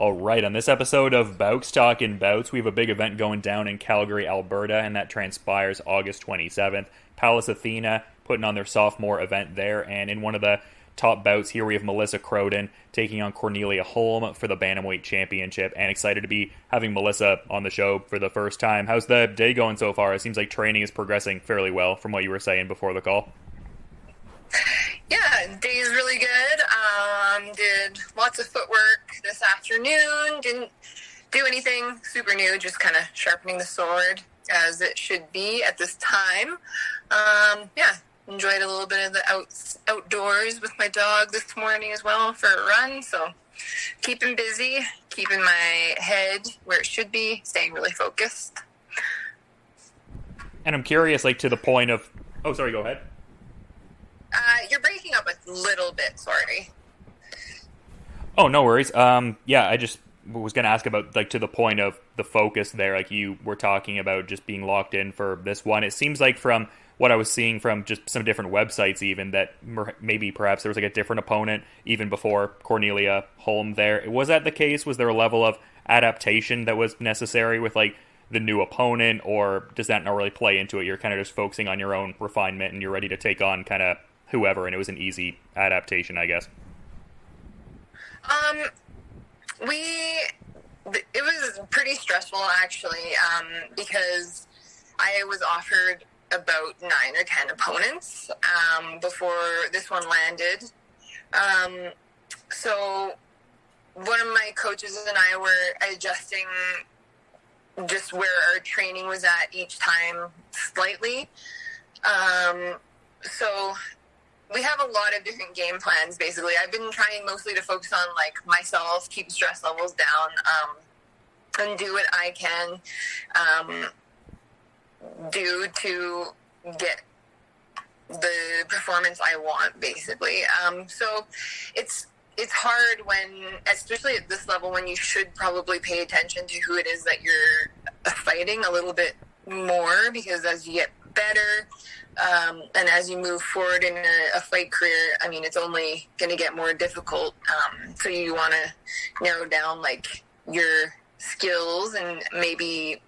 All right, on this episode of Bowks Talking Bouts, we have a big event going down in Calgary, Alberta, and that transpires August 27th. Palace Athena putting on their sophomore event there, and in one of the top bouts here, we have Melissa Croden taking on Cornelia Holm for the bantamweight championship, and excited to be having Melissa on the show for the first time. How's the day going so far? It seems like training is progressing fairly well from what you were saying before the call. Yeah, day is really good. Did lots of footwork this afternoon. Didn't do anything super new, just kind of sharpening the sword as it should be at this time. Enjoyed a little bit of the outdoors with my dog this morning as well for a run. So keeping busy, keeping my head where it should be, staying really focused. And I'm curious, to the point of... Oh, sorry, go ahead. You're breaking up a little bit, sorry. Oh, no worries. I just was going to ask about, to the point of the focus there, you were talking about just being locked in for this one. It seems like from what I was seeing from just some different websites even, that maybe perhaps there was, a different opponent even before Cornelia Holm there. Was that the case? Was there a level of adaptation that was necessary with, the new opponent, or does that not really play into it? You're kind of just focusing on your own refinement and you're ready to take on kind of whoever, and it was an easy adaptation, I guess. It was pretty stressful actually, because I was offered about 9 or 10 opponents before this one landed. So one of my coaches and I were adjusting just where our training was at each time slightly. So we have a lot of different game plans, basically. I've been trying mostly to focus on, myself, keep stress levels down, and do what I can do to get the performance I want, basically. So it's hard when, especially at this level, when you should probably pay attention to who it is that you're fighting a little bit more, because as you get better, and as you move forward in a fight career, it's only going to get more difficult. So you want to narrow down your skills and maybe,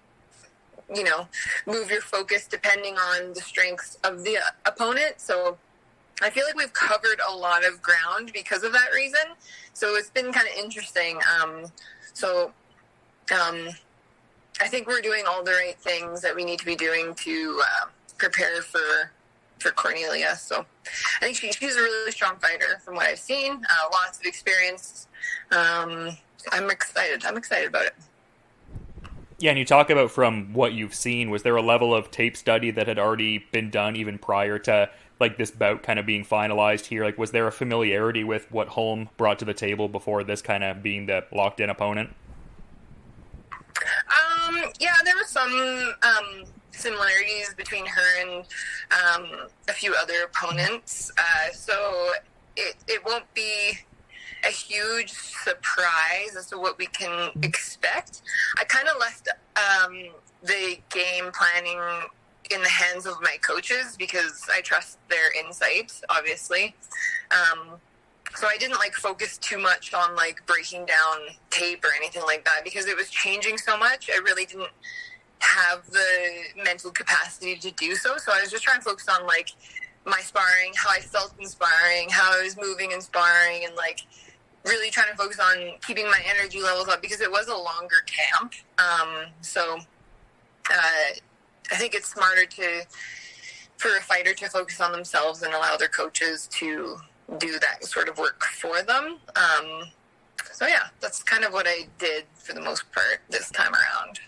move your focus depending on the strengths of the opponent. So I feel like we've covered a lot of ground because of that reason. So it's been kind of interesting. I think we're doing all the right things that we need to be doing to prepare for Cornelia. So I think she's a really strong fighter from what I've seen. Lots of experience. I'm excited about it. Yeah, and you talk about from what you've seen, was there a level of tape study that had already been done even prior to this bout kind of being finalized here? Was there a familiarity with what Holm brought to the table before this kind of being the locked-in opponent? Yeah, there were some similarities between her and a few other opponents. So it won't be a huge surprise as to what we can expect. I kind of left the game planning in the hands of my coaches because I trust their insight, obviously. So I didn't focus too much on breaking down tape or anything like that because it was changing so much. I really didn't have the mental capacity to do so. So I was just trying to focus on my sparring, how I felt in sparring, how I was moving in sparring, and really trying to focus on keeping my energy levels up because it was a longer camp. So I think it's smarter for a fighter to focus on themselves and allow their coaches to do that sort of work for them. So yeah, that's kind of what I did for the most part this time around.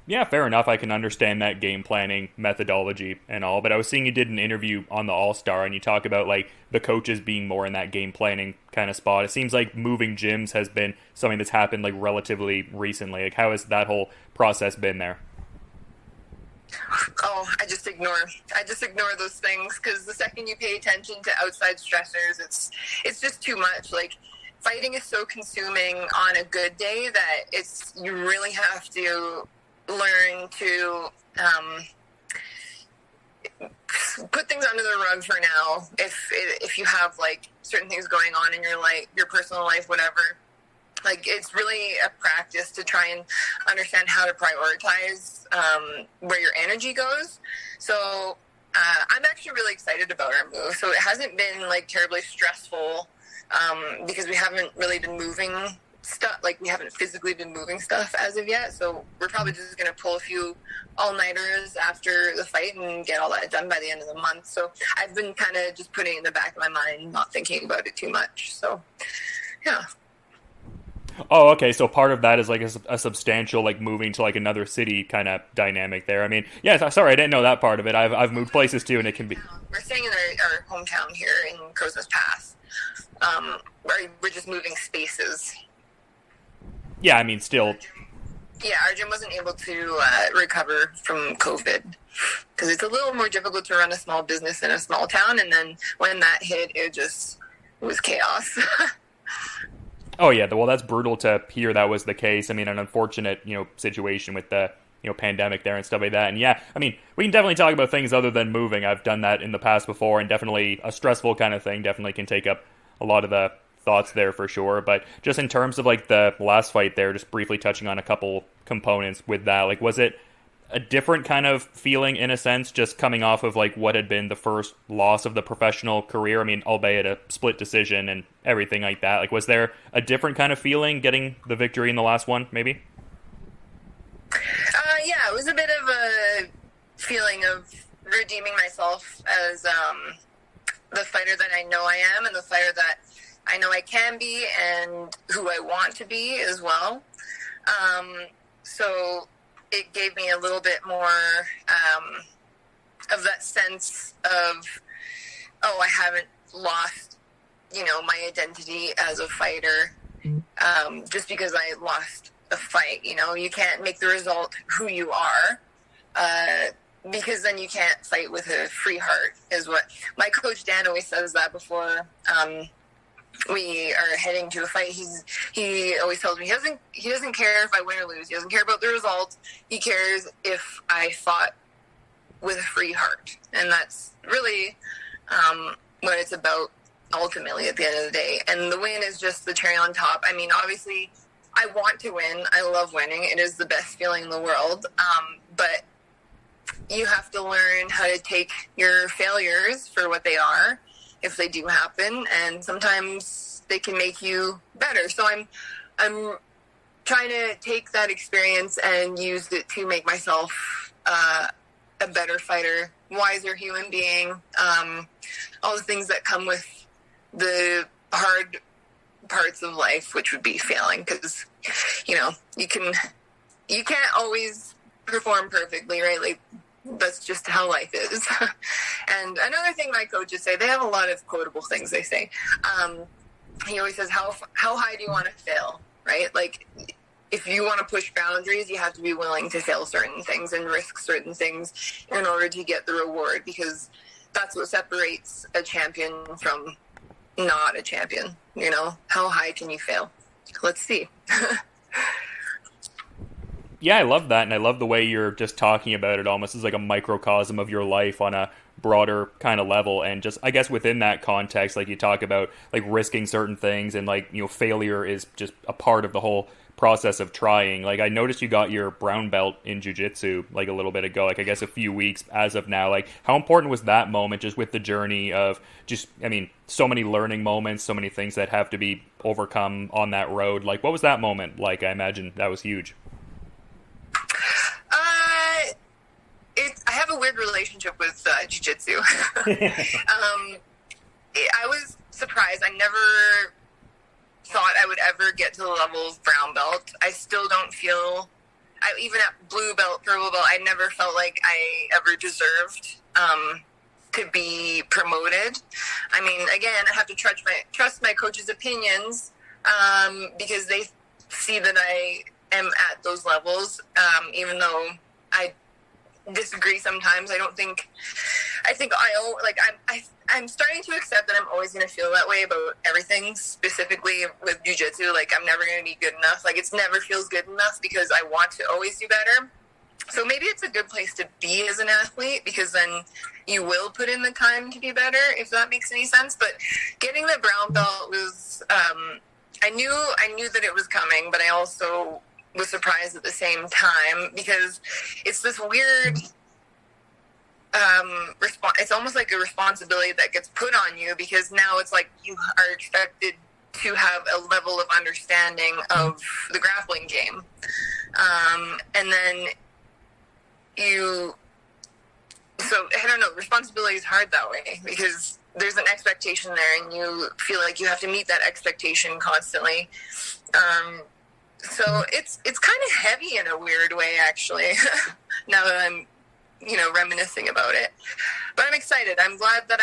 Yeah, fair enough. I can understand that game planning methodology and all, but I was seeing you did an interview on the All-Star and you talk about the coaches being more in that game planning kind of spot. It seems like moving gyms has been something that's happened relatively recently. How has that whole process been there? Oh, I just ignore those things because the second you pay attention to outside stressors, it's just too much. Fighting is so consuming on a good day that you really have to learn to put things under the rug for now. If you have certain things going on in your personal life, whatever, Like, it's really a practice to try and understand how to prioritize where your energy goes. So I'm actually really excited about our move. So it hasn't been like terribly stressful because we haven't really been moving stuff. Like, we haven't physically been moving stuff as of yet. So we're probably just going to pull a few all-nighters after the fight and get all that done by the end of the month. So I've been kind of just putting it in the back of my mind, not thinking about it too much. So, yeah. Oh, okay. So part of that is like a substantial, like, moving to like another city kind of dynamic there. I mean, yeah. Sorry, I didn't know that part of it. I've moved places too, and it can be. We're staying in our hometown here in Crozes Pass. Where we're just moving spaces. Yeah, I mean, still. Yeah, our gym wasn't able to recover from COVID because it's a little more difficult to run a small business in a small town. And then when that hit, it was chaos. Oh yeah, well, that's brutal to hear that was the case. I mean, an unfortunate, situation with the, pandemic there and stuff like that. And yeah, I mean, we can definitely talk about things other than moving. I've done that in the past before, and definitely a stressful kind of thing. Definitely can take up a lot of the thoughts there for sure. But just in terms of like the last fight there, just briefly touching on a couple components with that, like, was it a different kind of feeling in a sense, just coming off of like what had been the first loss of the professional career? I mean, albeit a split decision and everything like that. Like, was there a different kind of feeling getting the victory in the last one, maybe? Yeah, it was a bit of a feeling of redeeming myself as the fighter that I know I am and the fighter that I know I can be and who I want to be as well. So it gave me a little bit more of that sense of, oh, I haven't lost, my identity as a fighter just because I lost a fight. You can't make the result who you are because then you can't fight with a free heart, is what my coach Dan always says that before we are heading to a fight. He always tells me he doesn't care if I win or lose. He doesn't care about the result. He cares if I fought with a free heart, and that's really what it's about ultimately at the end of the day. And the win is just the cherry on top. I mean, obviously, I want to win. I love winning. It is the best feeling in the world. But you have to learn how to take your failures for what they are, if they do happen, and sometimes they can make you better. So I'm trying to take that experience and use it to make myself a better fighter, wiser human being, all the things that come with the hard parts of life, which would be failing, because you can't always perform perfectly, right? Like, that's just how life is. And another thing my coaches say, they have a lot of quotable things they say. He always says, how high do you want to fail, right? Like, if you want to push boundaries, you have to be willing to fail certain things and risk certain things in order to get the reward, because that's what separates a champion from not a champion. How high can you fail? Let's see. Yeah, I love that, and I love the way you're just talking about it almost as like a microcosm of your life on a broader kind of level. And just, I guess, within that context, like, you talk about like risking certain things, and like, failure is just a part of the whole process of trying. Like, I noticed you got your brown belt in jiu-jitsu like a little bit ago, like I guess a few weeks as of now. Like, how important was that moment just with the journey of just, I mean, so many learning moments, so many things that have to be overcome on that road? Like, what was that moment like? I imagine that was huge. I have a weird relationship with jiu-jitsu. I was surprised. I never thought I would ever get to the level of brown belt. I still don't feel, even at blue belt, purple belt, I never felt like I ever deserved to be promoted. I mean, again, I have to trust my coach's opinions because they see that I am at those levels, even though I disagree sometimes. I'm starting to accept that I'm always going to feel that way about everything, specifically with jiu-jitsu. Like, I'm never going to be good enough. Like, it never feels good enough because I want to always do better. So maybe it's a good place to be as an athlete, because then you will put in the time to be better, if that makes any sense. But getting the brown belt was I knew that it was coming, but I also was surprised at the same time because it's this weird it's almost like a responsibility that gets put on you, because now it's like you are expected to have a level of understanding of the grappling game, and then so I don't know, responsibility is hard that way because there's an expectation there and you feel like you have to meet that expectation constantly. So it's kind of heavy in a weird way, actually, now that I'm, reminiscing about it. But I'm excited. I'm glad that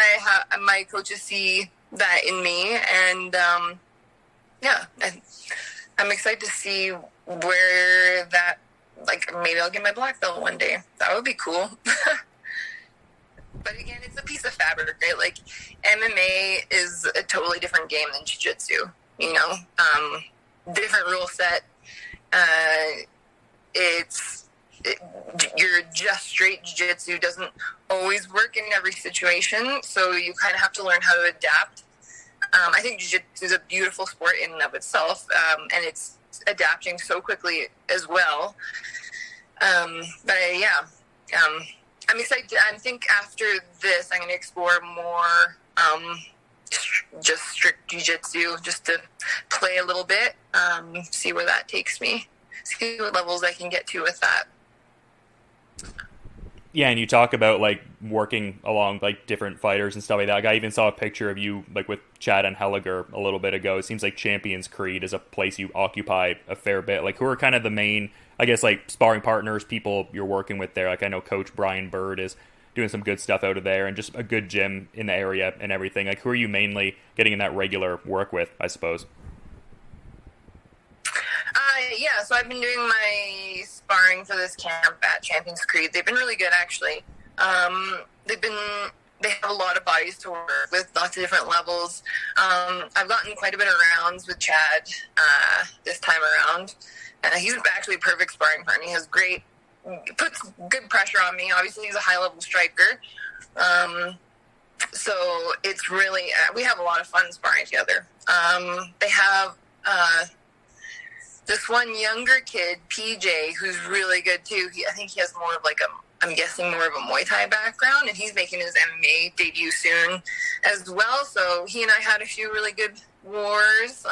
my coaches see that in me. And, I'm excited to see where that, maybe I'll get my black belt one day. That would be cool. But again, it's a piece of fabric, right? Like, MMA is a totally different game than jiu-jitsu, different rule set. Your just straight jiu-jitsu doesn't always work in every situation, so you kind of have to learn how to adapt. I think jiu-jitsu is a beautiful sport in and of itself, and it's adapting so quickly as well. I'm excited. I think after this, I'm going to explore more just strict jiu-jitsu, just to play a little bit, see where that takes me, see what levels I can get to with that. Yeah, and you talk about working along different fighters and stuff like that. I even saw a picture of you with Chad and Helliger a little bit ago. It seems like Champions Creed is a place you occupy a fair bit. Who are kind of the main, I guess, sparring partners, people you're working with there? I know Coach Brian Bird is doing some good stuff out of there, and just a good gym in the area and everything. Who are you mainly getting in that regular work with, I suppose? So I've been doing my sparring for this camp at Champions Creed. They've been really good, actually. They have a lot of bodies to work with, lots of different levels. I've gotten quite a bit of rounds with Chad this time around. He's actually a perfect sparring partner. He has puts good pressure on me. Obviously, he's a high-level striker. So it's really, we have a lot of fun sparring together. They have this one younger kid, PJ, who's really good too. I think he has more of I'm guessing more of a Muay Thai background, and he's making his MMA debut soon as well. So he and I had a few really good wars.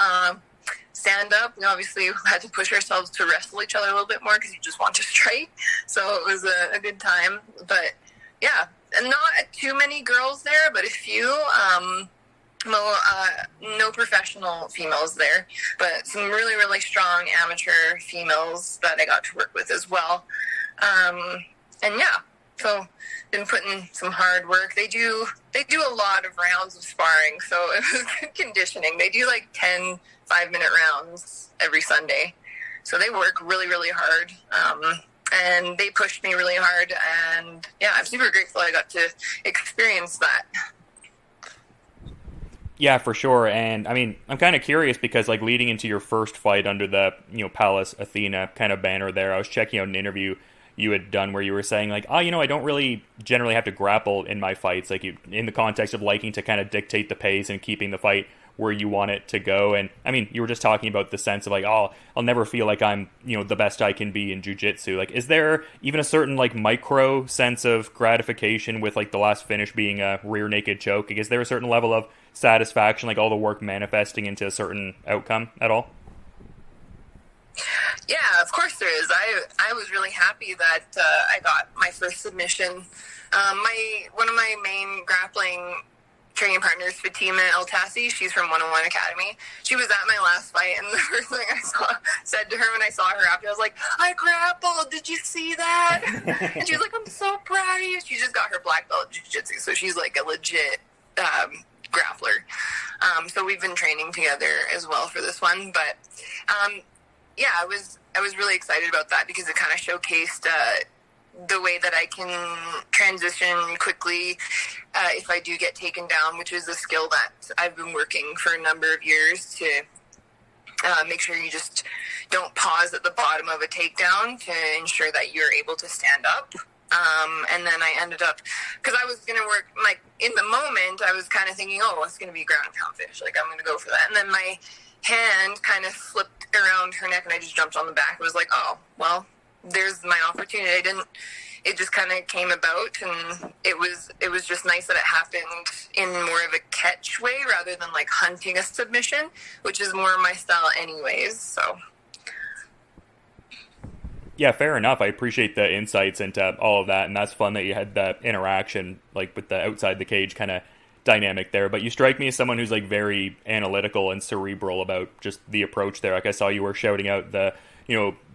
Stand up. We obviously had to push ourselves to wrestle each other a little bit more because you just want to strike. So it was a good time. But yeah, and not too many girls there, but a few. No professional females there, but some really, really strong amateur females that I got to work with as well. So been putting some hard work. They do a lot of rounds of sparring, so it was good conditioning. They do 10 5-minute rounds every Sunday. So they work really, really hard. And they pushed me really hard, and yeah, I'm super grateful I got to experience that. Yeah, for sure. And I mean, I'm kind of curious because leading into your first fight under the, Palace Athena kind of banner there, I was checking out an interview you had done where you were saying I don't really generally have to grapple in my fights, in the context of liking to kind of dictate the pace and keeping the fight where you want it to go. And I mean, you were just talking about the sense of I'll never feel like I'm, the best I can be in jiu-jitsu. Is there even a certain micro sense of gratification with the last finish being a rear naked choke? Is there a certain level of satisfaction, all the work manifesting into a certain outcome at all? Yeah, of course there is. I was really happy that I got my first submission. One of my main grappling training partners, Fatima El Tassi, she's from 101 Academy. She was at my last fight, and the first thing I said to her when I saw her after, I was like, "I grappled. Did you see that?" And she was like, "I'm so proud of you." She just got her black belt in jiu-jitsu, so she's a legit grappler. So we've been training together as well for this one, but I was really excited about that because it kind of showcased the way that I can transition quickly if I do get taken down, which is a skill that I've been working for a number of years to make sure you just don't pause at the bottom of a takedown to ensure that you're able to stand up. And then I ended up, because I was going to work, in the moment, I was kind of thinking, oh, it's going to be ground and pound finish. I'm going to go for that. And then my hand kind of slipped around her neck, and I just jumped on the back. It was like, oh, well, there's my opportunity. It just kind of came about, and it was just nice that it happened in more of a catch way rather than like hunting a submission, which is more my style anyways. So Yeah, fair enough. I appreciate the insights into all of that, and that's fun that you had that interaction, like with the outside the cage kind of dynamic there. But you strike me as someone who's like very analytical and cerebral about just the approach there. Like I saw you were shouting out the,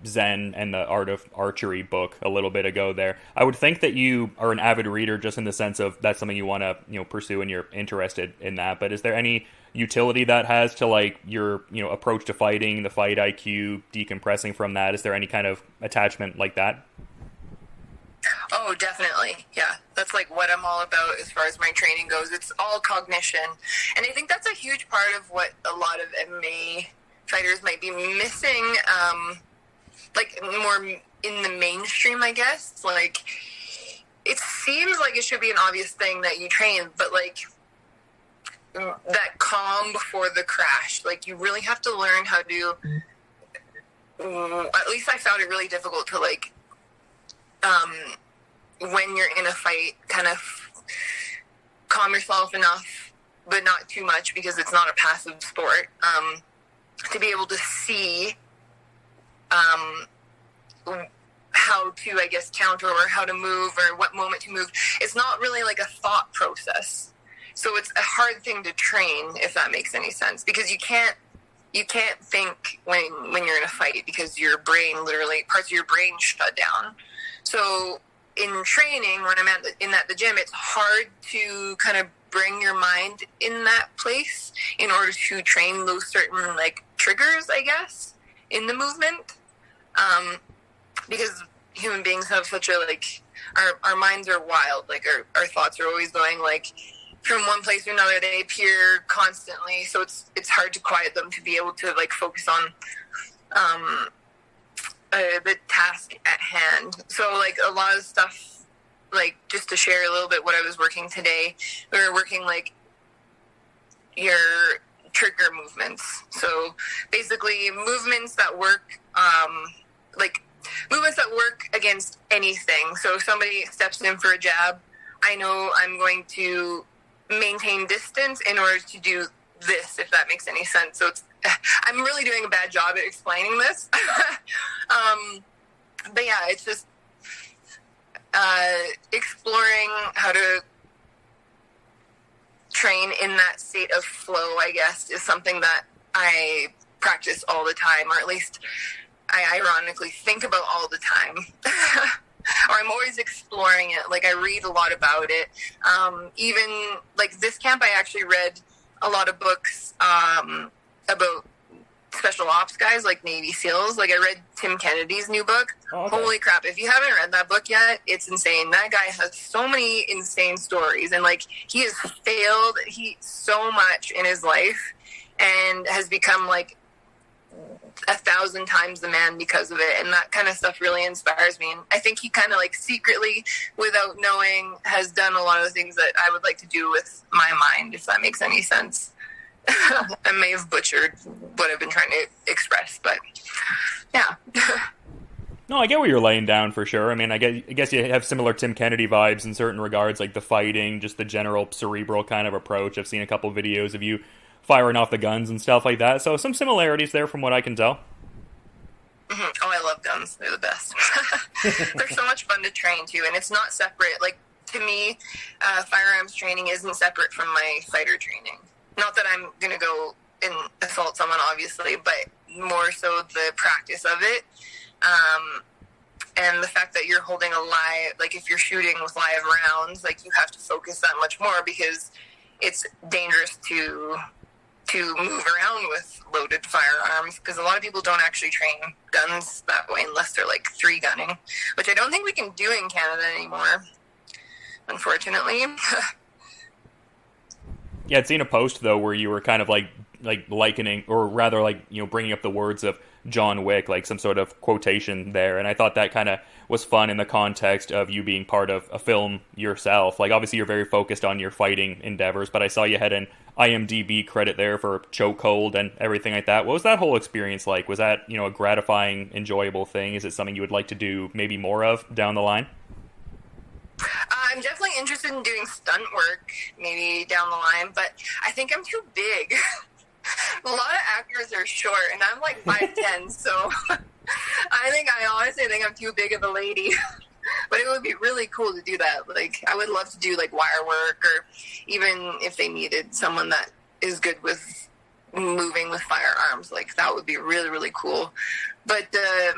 Zen and the Art of Archery book a little bit ago there. I would think that you are an avid reader just in the sense of that's something you want to, pursue and you're interested in that. But is there any utility that has to like your, approach to fighting, the fight IQ, decompressing from that? Is there any kind of attachment like that? oh, definitely. Yeah. That's like what I'm all about as far as my training goes. It's all cognition. And I think that's a huge part of what a lot of MMA fighters might be missing, like more in the mainstream, I guess. Like, it seems like it should be an obvious thing that you train, but like that calm before the crash, like you really have to learn how to, at least I found it really difficult to like, when you're in a fight, kind of calm yourself enough, but not too much because it's not a passive sport, to be able to see how to, I guess, counter or how to move or what moment to move. It's not really like a thought process. So it's a hard thing to train, if that makes any sense, because you can't think when you're in a fight because your brain literally, parts of your brain shut down. So in training, when I'm at the gym, it's hard to kind of bring your mind in that place in order to train those certain like triggers, I guess, in the movement. Because human beings have such a like, our minds are wild. Like our thoughts are always going like from one place to another. They appear constantly. So it's hard to quiet them to be able to like focus on, the task at hand. So like a lot of stuff, like just to share a little bit what I was working today, we were working like your trigger movements. So basically movements that work, like movements that work against anything. So if somebody steps in for a jab, I know I'm going to maintain distance in order to do this, if that makes any sense. So I'm really doing a bad job at explaining this. But yeah, it's just exploring how to train in that state of flow, I guess, is something that I practice all the time, or at least I ironically think about all the time. Or I'm always exploring it. Like I read a lot about it. Even like this camp, I actually read a lot of books about special ops guys like Navy SEALs. Like I read Tim Kennedy's new book. Oh, okay. Holy crap. If you haven't read that book yet, it's insane. That guy has so many insane stories, and like he has failed so much in his life and has become like 1,000 times the man because of it. And that kind of stuff really inspires me. And I think he kind of like secretly, without knowing, has done a lot of the things that I would like to do with my mind, if that makes any sense. I may have butchered what I've been trying to express, but yeah. No, I get what you're laying down for sure. I mean, I guess you have similar Tim Kennedy vibes in certain regards, like the fighting, just the general cerebral kind of approach. I've seen a couple videos of you firing off the guns and stuff like that. So some similarities there from what I can tell. Mm-hmm. Oh, I love guns. They're the best. They're so much fun to train too, and it's not separate. Like to me, firearms training isn't separate from my fighter training. Not that I'm going to go and assault someone, obviously, but more so the practice of it. And the fact that you're holding a live, like if you're shooting with live rounds, like you have to focus that much more because it's dangerous to move around with loaded firearms, because a lot of people don't actually train guns that way unless they're like 3-gunning, which I don't think we can do in Canada anymore, unfortunately. Yeah, I'd seen a post though where you were kind of like likening, or rather like, bringing up the words of John Wick, like some sort of quotation there, and I thought that kind of was fun in the context of you being part of a film yourself. Like obviously you're very focused on your fighting endeavors, but I saw you had an IMDb credit there for chokehold and everything like that. What was that whole experience like? Was that, a gratifying, enjoyable thing? Is it something you would like to do maybe more of down the line? I'm definitely interested in doing stunt work maybe down the line, but I think I'm too big. A lot of actors are short, and I'm like 5'10", so I honestly think I'm too big of a lady. But it would be really cool to do that. Like, I would love to do like wire work, or even if they needed someone that is good with moving with firearms, like that would be really, really cool. But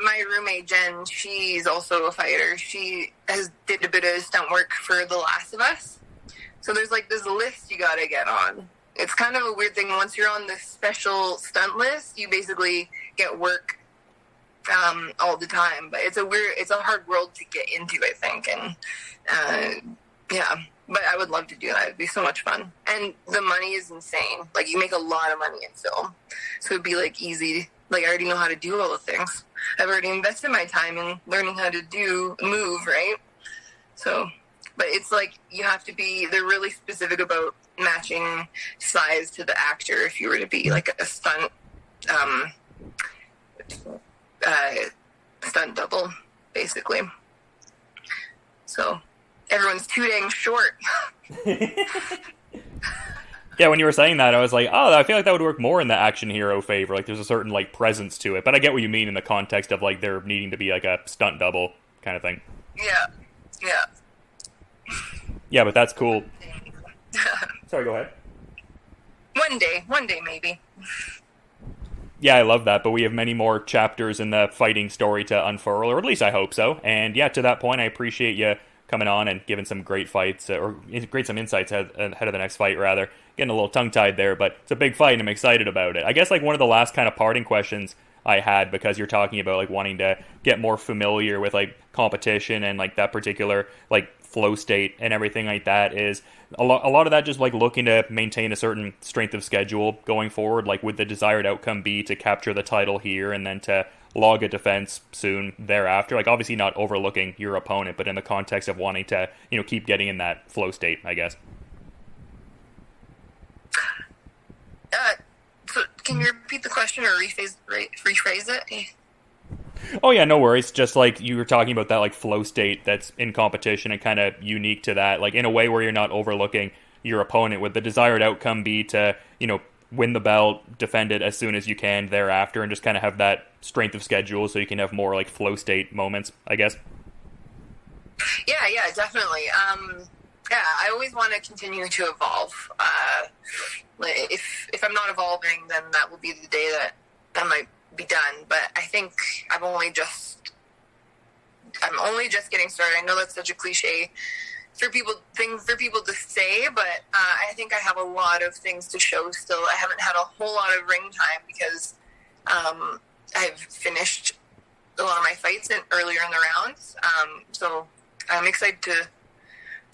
my roommate Jen, she's also a fighter. She did a bit of stunt work for The Last of Us. So there's like this list you gotta get on. It's kind of a weird thing. Once you're on the special stunt list, you basically get work all the time. But it's a hard world to get into, I think. And yeah, but I would love to do that. It'd be so much fun. And the money is insane. Like, you make a lot of money in film. So it'd be like easy. Like, I already know how to do all the things. I've already invested my time in learning how to move, right? So, but it's like, they're really specific about matching size to the actor if you were to be like a stunt double, basically. So everyone's too dang short. Yeah, when you were saying that, I was like, oh, I feel like that would work more in the action hero favor. Like, there's a certain, like, presence to it. But I get what you mean in the context of, like, there needing to be, like, a stunt double kind of thing. Yeah. Yeah, but that's cool. Sorry, go ahead. One day, maybe. Yeah, I love that, but we have many more chapters in the fighting story to unfurl, or at least I hope so. And yeah, to that point, I appreciate you coming on and giving some great fights, or some insights ahead of the next fight, rather. Getting a little tongue-tied there, but it's a big fight, and I'm excited about it. I guess, like, one of the last kind of parting questions I had, because you're talking about, like, wanting to get more familiar with, like, competition and, like, that particular, like, flow state and everything like that, is a lot of that just, like, looking to maintain a certain strength of schedule going forward. Like, would the desired outcome be to capture the title here and then to log a defense soon thereafter? Like, obviously not overlooking your opponent, but in the context of wanting to, keep getting in that flow state, I guess. So can you repeat the question or rephrase it? Oh yeah, no worries. Just like you were talking about that, like, flow state that's in competition and kind of unique to that, like, in a way where you're not overlooking your opponent. Would the desired outcome be to, win the belt, defend it as soon as you can thereafter, and just kind of have that strength of schedule so you can have more, like, flow state moments, I guess? Yeah, definitely. Yeah, I always want to continue to evolve. If I'm not evolving, then that will be the day that might be done. But I think I'm only just getting started. I know that's such a cliche for people to say, but I think I have a lot of things to show still. I haven't had a whole lot of ring time because I've finished a lot of my fights earlier in the rounds. So I'm excited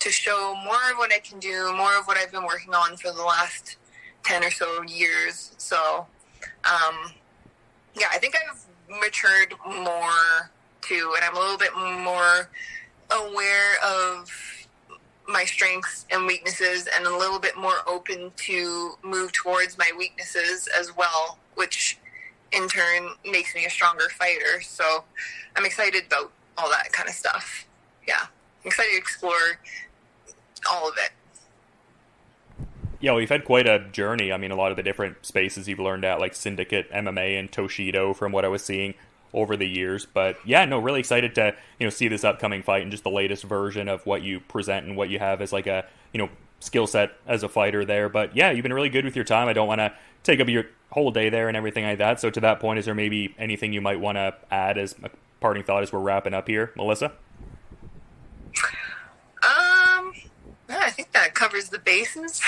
to show more of what I can do, more of what I've been working on for the last 10 or so years. So, yeah, I think I've matured more too, and I'm a little bit more aware of my strengths and weaknesses, and a little bit more open to move towards my weaknesses as well, which in turn makes me a stronger fighter. So I'm excited about all that kind of stuff. Yeah, I'm excited to explore all of it. Yeah, well, you've had quite a journey. I mean, a lot of the different spaces you've learned at, like Syndicate, MMA, and Toshido, from what I was seeing over the years. But yeah, no, really excited to, see this upcoming fight and just the latest version of what you present and what you have as, like, a, skill set as a fighter there. But yeah, you've been really good with your time. I don't want to take up your whole day there and everything like that. So to that point, is there maybe anything you might want to add as a parting thought as we're wrapping up here, Melissa? Yeah, I think that covers the bases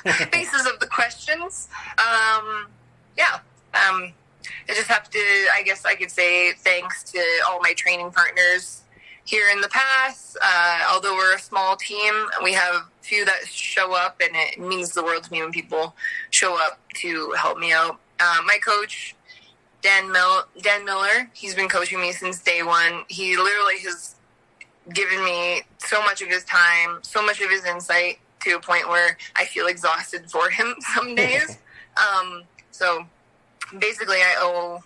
of the questions. I just have to, I guess I could say thanks to all my training partners here in the past. Although we're a small team, we have a few that show up, and it means the world to me when people show up to help me out. My coach, Dan Miller, he's been coaching me since day one. He literally has given me so much of his time, so much of his insight to a point where I feel exhausted for him some days. So basically I owe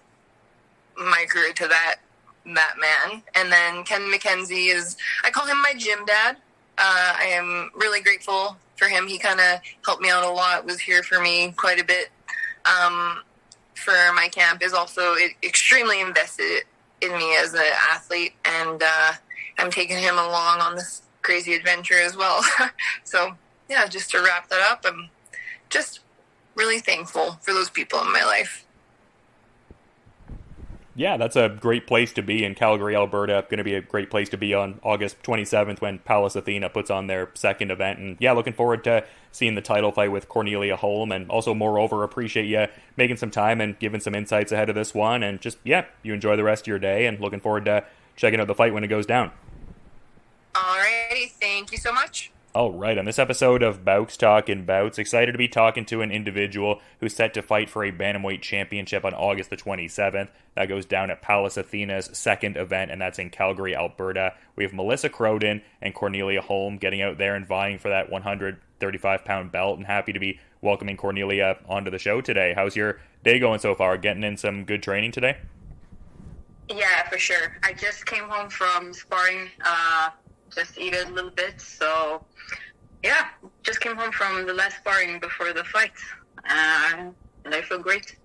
my career to that man. And then Ken McKenzie I call him my gym dad. I am really grateful for him. He kind of helped me out a lot, was here for me quite a bit for my camp, is also extremely invested in me as an athlete, and I'm taking him along on this crazy adventure as well. So, yeah, just to wrap that up, I'm just really thankful for those people in my life. Yeah, that's a great place to be in Calgary, Alberta. Going to be a great place to be on August 27th when Pallas Athena puts on their second event. And yeah, looking forward to seeing the title fight with Cornelia Holm. And also, moreover, appreciate you making some time and giving some insights ahead of this one. And just, yeah, you enjoy the rest of your day, and looking forward to checking out the fight when it goes down. Alrighty, thank you so much. All right, on this episode of Bowks Talking Bouts, excited to be talking to an individual who's set to fight for a bantamweight championship on August the 27th. That goes down at Pallas Athena's second event, and that's in Calgary, Alberta. We have Melissa Croden and Cornelia Holm getting out there and vying for that 135-pound belt, and happy to be welcoming Cornelia onto the show today. How's your day going so far? Getting in some good training today? Yeah, for sure. I just came home from sparring, just eat a little bit, so yeah, just came home from the last sparring before the fight, and I feel great.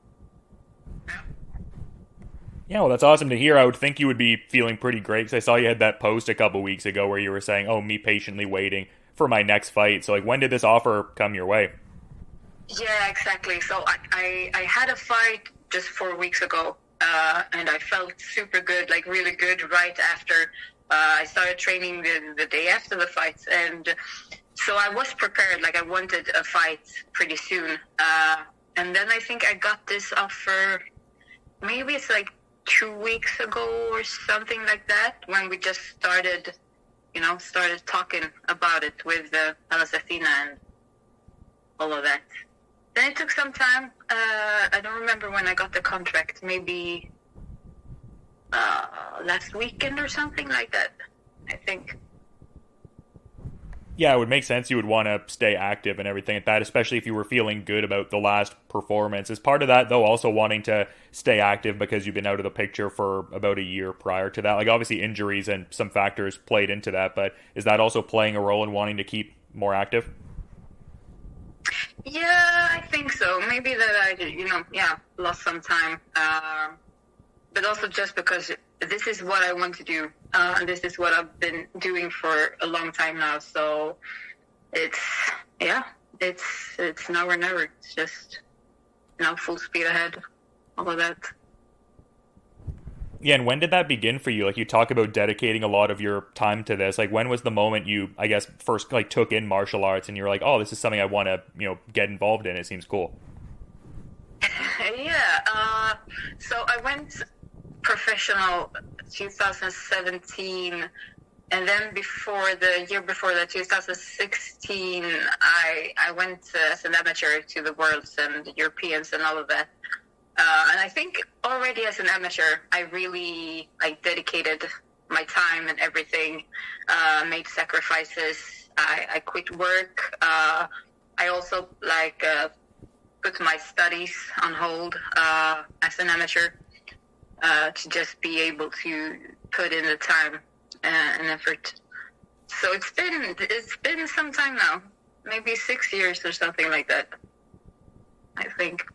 Yeah, well, that's awesome to hear. I would think you would be feeling pretty great, because I saw you had that post a couple weeks ago where you were saying, oh, me patiently waiting for my next fight. So, like, when did this offer come your way? Yeah, exactly. So I had a fight just 4 weeks ago, and I felt super good, like really good right after. I started training the day after the fight, and so I was prepared. Like, I wanted a fight pretty soon. And then I think I got this offer, maybe it's like 2 weeks ago or something like that, when we just started talking about it with Pallas Athena and all of that. Then it took some time. I don't remember when I got the contract, maybe last weekend or something like that, I think. Yeah, it would make sense you would want to stay active and everything like that, especially if you were feeling good about the last performance. Is part of that, though, also wanting to stay active because you've been out of the picture for about a year prior to that? Like, obviously injuries and some factors played into that, but is that also playing a role in wanting to keep more active? Yeah, I think so. Maybe that I, lost some time. But also just because this is what I want to do. And this is what I've been doing for a long time now. So it's now or never. It's just, full speed ahead, all of that. Yeah, and when did that begin for you? Like, you talk about dedicating a lot of your time to this. Like, when was the moment you, I guess, first took in martial arts and you were like, oh, this is something I want to, get involved in. It seems cool. Yeah. So I went professional 2017, and then the year before that, 2016, I went as an amateur to the Worlds and the Europeans and all of that. And I think already as an amateur, I really dedicated my time and everything, made sacrifices. I quit work. I also put my studies on hold as an amateur to just be able to put in the time and effort. So it's been some time now, maybe 6 years or something like that, I think.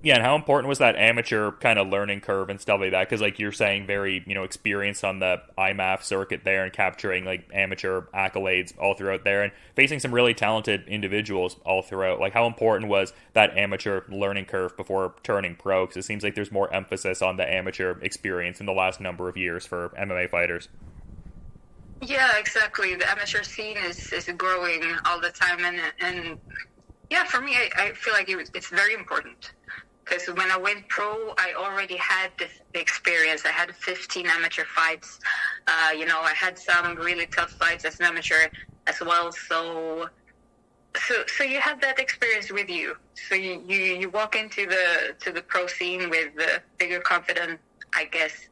Yeah, and how important was that amateur kind of learning curve and stuff like that? Because, you're saying, very, experienced on the IMAF circuit there and capturing, amateur accolades all throughout there and facing some really talented individuals all throughout. How important was that amateur learning curve before turning pro? Because it seems like there's more emphasis on the amateur experience in the last number of years for MMA fighters. Yeah, exactly. The amateur scene is growing all the time. And yeah, for me, I feel like it's very important. Because when I went pro, I already had the experience. I had 15 amateur fights. I had some really tough fights as an amateur as well. So you have that experience with you. So you walk into the pro scene with bigger confidence, I guess.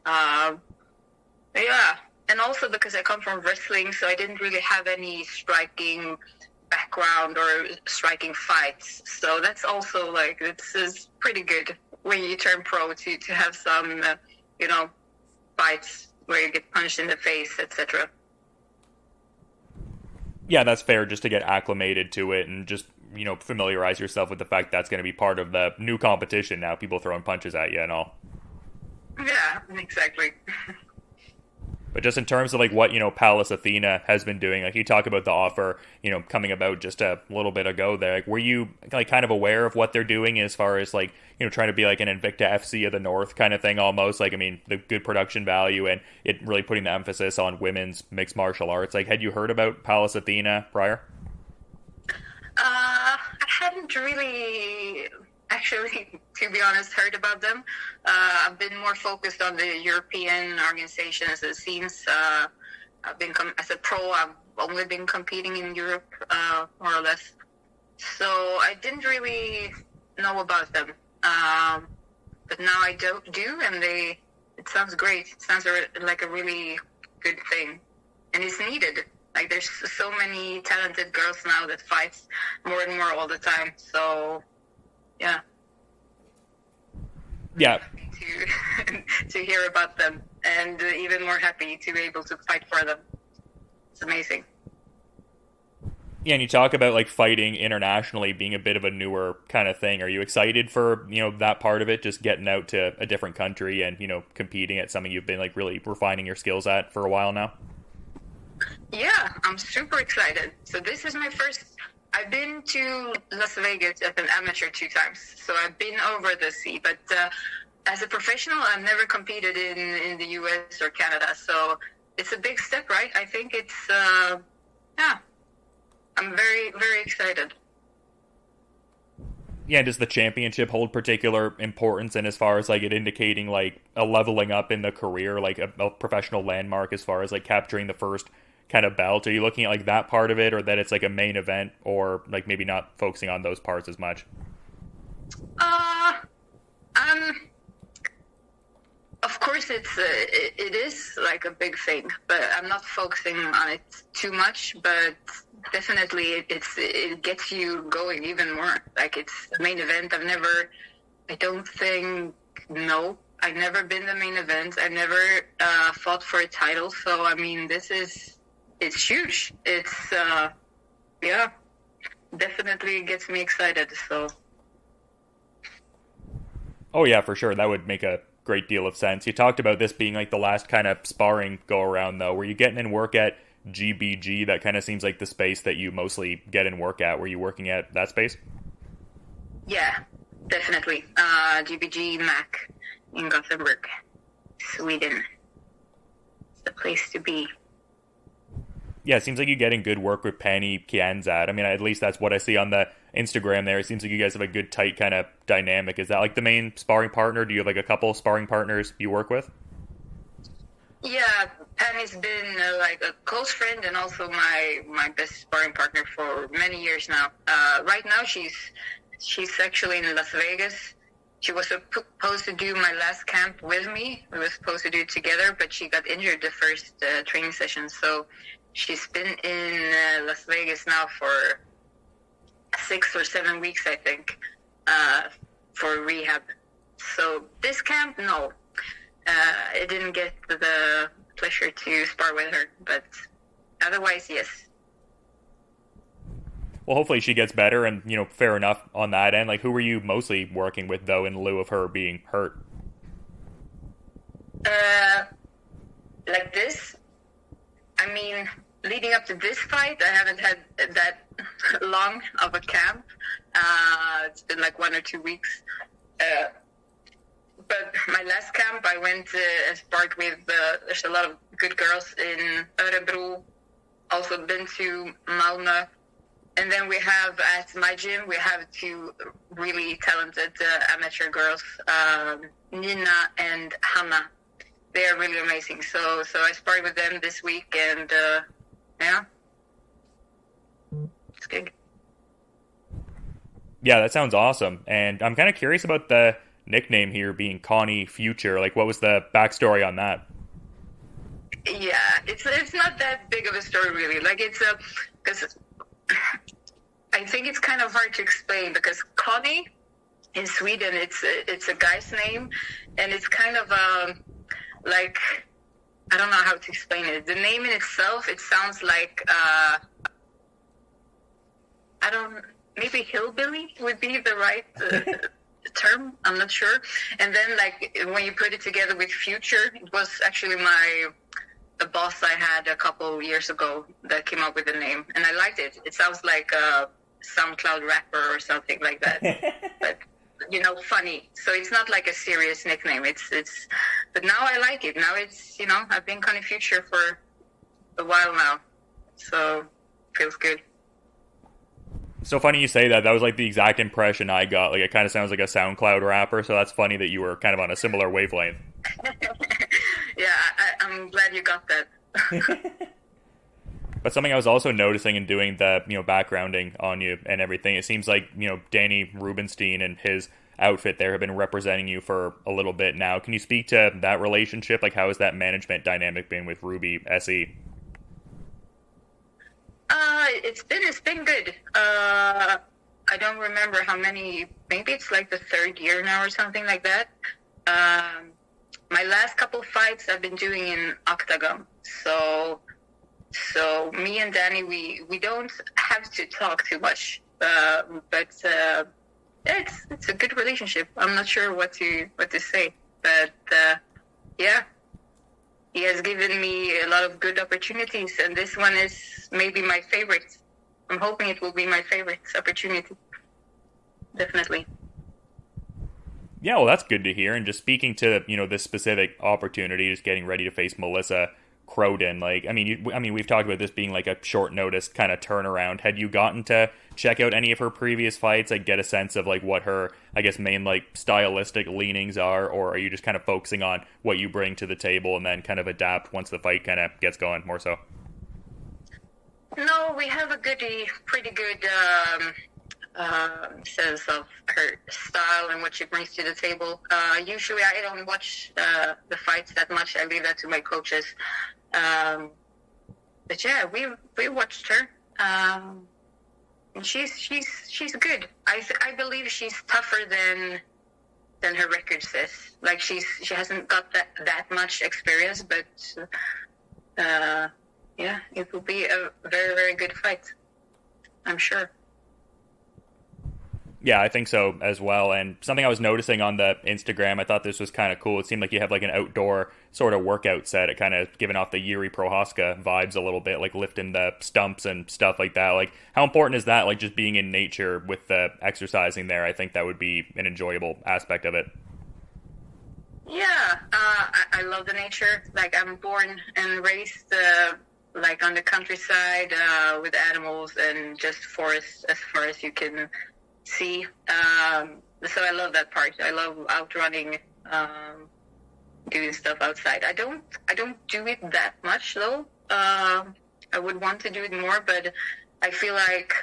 Yeah, and also because I come from wrestling, so I didn't really have any striking background or striking fights. So that's also like, this is pretty good when you turn pro to have some, fights where you get punched in the face, etc. Yeah, that's fair, just to get acclimated to it and just, familiarize yourself with the fact that's going to be part of the new competition now, people throwing punches at you and all. Yeah, exactly. But just in terms of like what, Palace Athena has been doing, like you talk about the offer, coming about just a little bit ago there, like were you like kind of aware of what they're doing as far as like, trying to be like an Invicta FC of the North kind of thing almost? Like, I mean, the good production value and it really putting the emphasis on women's mixed martial arts. Like, had you heard about Palace Athena prior? I hadn't really, actually, to be honest, heard about them. I've been more focused on the European organizations. It seems I've been as a pro, I've only been competing in Europe, more or less. So I didn't really know about them. But now I do, and it sounds great. It sounds like a really good thing, and it's needed. Like, there's so many talented girls now that fight more and more all the time. So, yeah. Yeah. Happy to hear about them, and even more happy to be able to fight for them. It's amazing. Yeah, and you talk about like fighting internationally being a bit of a newer kind of thing. Are you excited for, that part of it, just getting out to a different country and, competing at something you've been like really refining your skills at for a while now? Yeah, I'm super excited. So this is my first. I've been to Las Vegas as an amateur 2 times, so I've been over the sea. But as a professional, I've never competed in the U.S. or Canada, so it's a big step, right? I think it's I'm very, very excited. Yeah, does the championship hold particular importance, and as far as like it indicating like a leveling up in the career, like a professional landmark as far as like capturing the first kind of belt? Are you looking at like that part of it, or that it's like a main event, or like maybe not focusing on those parts as much? Of course it is like a big thing, but I'm not focusing on it too much. But definitely it gets you going even more. Like, it's the main event. I've never been the main event. I've never fought for a title. So I mean, it's huge. It's definitely gets me excited. So. Oh yeah, for sure. That would make a great deal of sense. You talked about this being like the last kind of sparring go around though. Were you getting in work at GBG? That kind of seems like the space that you mostly get in work at. Were you working at that space? Yeah, definitely. GBG Mac in Gothenburg, Sweden. It's the place to be. Yeah, it seems like you're getting good work with Penny Kianzad. I mean, at least that's what I see on the Instagram there. It seems like you guys have a good, tight kind of dynamic. Is that like the main sparring partner? Do you have like a couple sparring partners you work with? Yeah, Penny's been like a close friend and also my best sparring partner for many years now. Right now, she's actually in Las Vegas. She was supposed to do my last camp with me. We were supposed to do it together, but she got injured the first training session. So she's been in Las Vegas now for 6 or 7 weeks, I think, for rehab. So this camp, no. I didn't get the pleasure to spar with her, but otherwise, yes. Well, hopefully she gets better, and, fair enough on that end. Like, who were you mostly working with, though, in lieu of her being hurt? Like this? I mean, leading up to this fight, I haven't had that long of a camp. It's been like 1 or 2 weeks. But my last camp, I went and sparred with, there's a lot of good girls in Örebro, also been to Malmö. And then we have, at my gym, we have 2 really talented amateur girls, Nina and Hanna. They are really amazing. So I sparred with them this week, and yeah, it's good. Yeah, that sounds awesome. And I'm kind of curious about the nickname here being Connie Future. Like, what was the backstory on that? Yeah, it's not that big of a story really. Like it's a because I think it's kind of hard to explain because Connie in Sweden it's a guy's name, and it's kind of like I don't know how to explain it. The name in itself, it sounds like I don't maybe hillbilly would be the right term. I'm not sure. And then like when you put it together with future, it was actually a boss I had a couple years ago that came up with the name, and I liked it. It sounds like a SoundCloud rapper or something like that, but funny. So it's not like a serious nickname. It's. But now I like it. Now it's I've been Connie Future for a while now, so it feels good. So funny you say that. That was like the exact impression I got. Like it kind of sounds like a SoundCloud rapper. So that's funny that you were kind of on a similar wavelength. Yeah, I'm glad you got that. But something I was also noticing and doing the backgrounding on you and everything, it seems like Danny Rubenstein and his outfit there have been representing you for a little bit now. Can you speak to that relationship? Like how has that management dynamic been with Ruby SE? It's been good. I don't remember how many. Maybe it's like the third year now or something like that. My last couple fights I've been doing in Octagon. So me and Danny, we don't have to talk too much, but it's a good relationship. I'm not sure what to say, but yeah, he has given me a lot of good opportunities, and this one is maybe my favorite. I'm hoping it will be my favorite opportunity. Definitely. Yeah, well, that's good to hear. And just speaking to this specific opportunity, just getting ready to face Melissa Croden. Like, I mean, we've talked about this being like a short notice kind of turnaround. Had you gotten to check out any of her previous fights? Like, get a sense of like what her, I guess, main like stylistic leanings are, or are you just kind of focusing on what you bring to the table and then kind of adapt once the fight kind of gets going more so? No, we have a pretty good sense of her style and what she brings to the table. Usually I don't watch the fights that much. I leave that to my coaches. But yeah, we watched her. And she's good. I believe she's tougher than her record says. Like she hasn't got that much experience, but yeah, it will be a very, very good fight, I'm sure. Yeah, I think so as well. And something I was noticing on the Instagram, I thought this was kind of cool. It seemed like you have like an outdoor sort of workout set. It kind of giving off the Yuri Prohaska vibes a little bit, like lifting the stumps and stuff like that. Like, how important is that? Like, just being in nature with the exercising there, I think that would be an enjoyable aspect of it. Yeah, I love the nature. Like, I'm born and raised like on the countryside with animals and just forest as far as you can see. So I love that part. I love outrunning, doing stuff outside. I don't do it that much though. I would want to do it more, but I feel like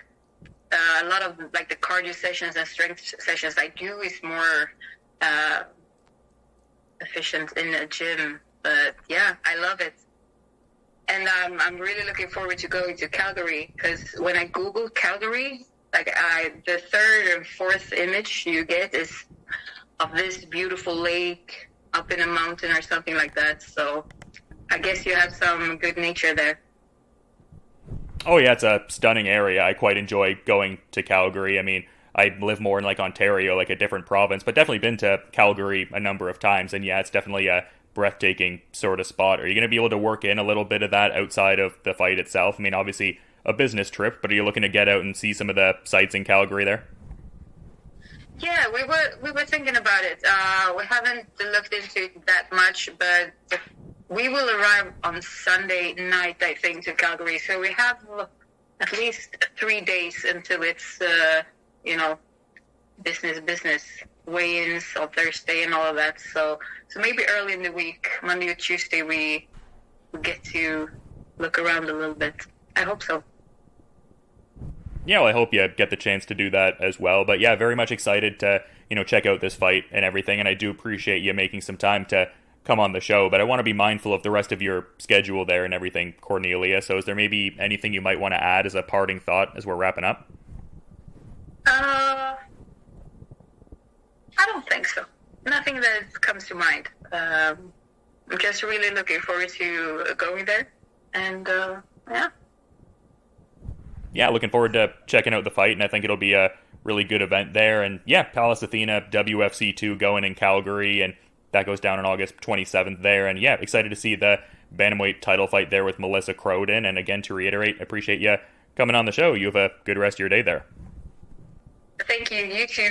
a lot of like the cardio sessions and strength sessions I do is more efficient in the gym. But yeah, I love it. And I'm really looking forward to going to Calgary, because when I Googled Calgary, like the third and fourth image you get is of this beautiful lake up in a mountain or something like that. So I guess you have some good nature there. Oh yeah, it's a stunning area. I quite enjoy going to Calgary. I mean, I live more in like Ontario, like a different province, but definitely been to Calgary a number of times. And yeah, it's definitely a breathtaking sort of spot. Are you going to be able to work in a little bit of that outside of the fight itself? I mean, obviously a business trip, but are you looking to get out and see some of the sights in Calgary there? Yeah, we were thinking about it. We haven't looked into it that much, but we will arrive on Sunday night, I think, to Calgary. So we have at least 3 days until it's, business weigh-ins on Thursday and all of that. So maybe early in the week, Monday or Tuesday, we get to look around a little bit. I hope so. Yeah, well, I hope you get the chance to do that as well. But yeah, very much excited to, check out this fight and everything. And I do appreciate you making some time to come on the show, but I want to be mindful of the rest of your schedule there and everything, Cornelia. So is there maybe anything you might want to add as a parting thought as we're wrapping up? I don't think so. Nothing that comes to mind. I'm just really looking forward to going there. And, yeah. Yeah, looking forward to checking out the fight, and I think it'll be a really good event there. And yeah, Palace Athena, WFC 2 going in Calgary, and that goes down on August 27th there. And yeah, excited to see the bantamweight title fight there with Melissa Croden. And again, to reiterate, appreciate you coming on the show. You have a good rest of your day there. Thank you. You too.